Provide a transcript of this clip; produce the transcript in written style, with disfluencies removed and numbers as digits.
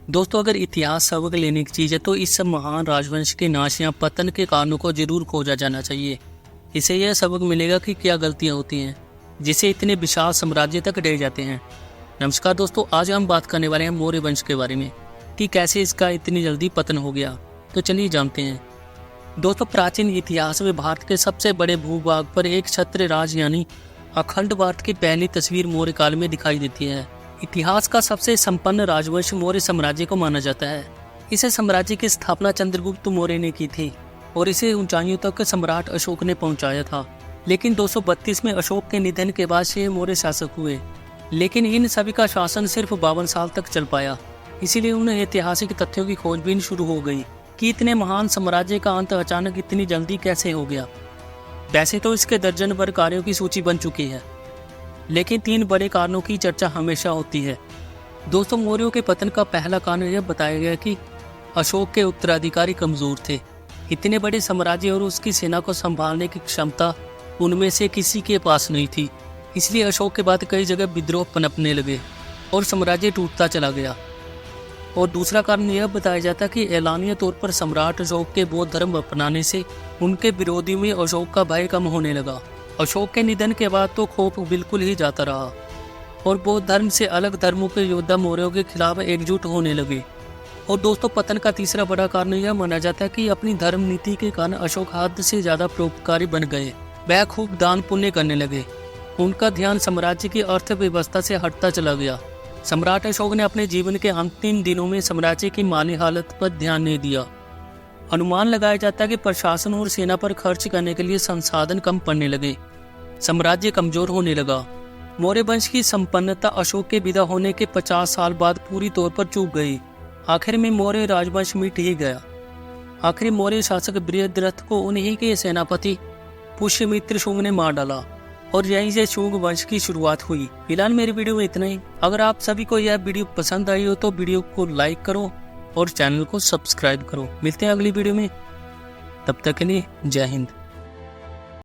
दोस्तों, अगर इतिहास सबक लेने की चीज़ है तो इस सब महान राजवंश के नाश या पतन के कारणों को जरूर खोजा जाना चाहिए। इससे यह सबक मिलेगा कि क्या गलतियां होती हैं जिसे इतने विशाल साम्राज्य तक ले जाते हैं। नमस्कार दोस्तों, आज हम बात करने वाले हैं मौर्य वंश के बारे में कि कैसे इसका इतनी जल्दी पतन हो गया। तो चलिए जानते हैं। दोस्तों, प्राचीन इतिहास में भारत के सबसे बड़े भूभाग पर एक छत्र राज यानी अखंड भारत की पहली तस्वीर मौर्य काल में दिखाई देती है। इतिहास का सबसे संपन्न राजवंश मौर्य साम्राज्य को माना जाता है। इस साम्राज्य की स्थापना चंद्रगुप्त मौर्य ने की थी और इसे ऊंचाइयों तक सम्राट अशोक ने पहुंचाया था। लेकिन 232 में अशोक के निधन के बाद से मौर्य शासक हुए, लेकिन इन सभी का शासन सिर्फ 52 साल तक चल पाया। इसीलिए उन ऐतिहासिक तथ्यों की खोजबीन शुरू हो गई कि इतने महान साम्राज्य का अंत अचानक इतनी जल्दी कैसे हो गया। वैसे तो इसके दर्जन भर कार्यों की सूची बन चुकी है, लेकिन 3 बड़े कारणों की चर्चा हमेशा होती है। दोस्तों, मौर्यों के पतन का पहला कारण यह बताया गया कि अशोक के उत्तराधिकारी कमजोर थे। इतने बड़े साम्राज्य और उसकी सेना को संभालने की क्षमता उनमें से किसी के पास नहीं थी। इसलिए अशोक के बाद कई जगह विद्रोह पनपने लगे और साम्राज्य टूटता चला गया। और दूसरा कारण यह बताया जाता कि ऐलानिया तौर पर सम्राट अशोक के बौद्ध धर्म अपनाने से उनके विरोधी में अशोक का भय कम होने लगा। अशोक के निधन के बाद तो खौफ बिल्कुल ही जाता रहा और बौद्ध धर्म से अलग धर्मों के योद्धा मौर्यों के खिलाफ एकजुट होने लगे। और दोस्तों, पतन का तीसरा बड़ा कारण यह माना जाता है कि अपनी धर्म नीति के कारण अशोक हद से ज्यादा परोपकारी बन गए। वह खूब दान पुण्य करने लगे। उनका ध्यान साम्राज्य की अर्थव्यवस्था से हटता चला गया। सम्राट अशोक ने अपने जीवन के अंतिम दिनों में साम्राज्य की माली हालत पर ध्यान नहीं दिया। अनुमान लगाया जाता है कि प्रशासन और सेना पर खर्च करने के लिए संसाधन कम पड़ने लगे। साम्राज्य कमजोर होने लगा। मौर्य वंश की संपन्नता अशोक के विदा होने के 50 साल बाद पूरी तौर पर चूक गई। आखिर में मौर्य राजवंश मिट ही गया। आखिरी मौर्य शासक बृहद्रथ को उन्हीं के सेनापति पुष्यमित्र शुंग ने मार डाला और यहीं से शुंग वंश की शुरुआत हुई। फिलहाल मेरी वीडियो में इतना ही। अगर आप सभी को यह वीडियो पसंद आई हो तो वीडियो को लाइक करो और चैनल को सब्सक्राइब करो। मिलते हैं अगली वीडियो में, तब तक के लिए जय हिंद।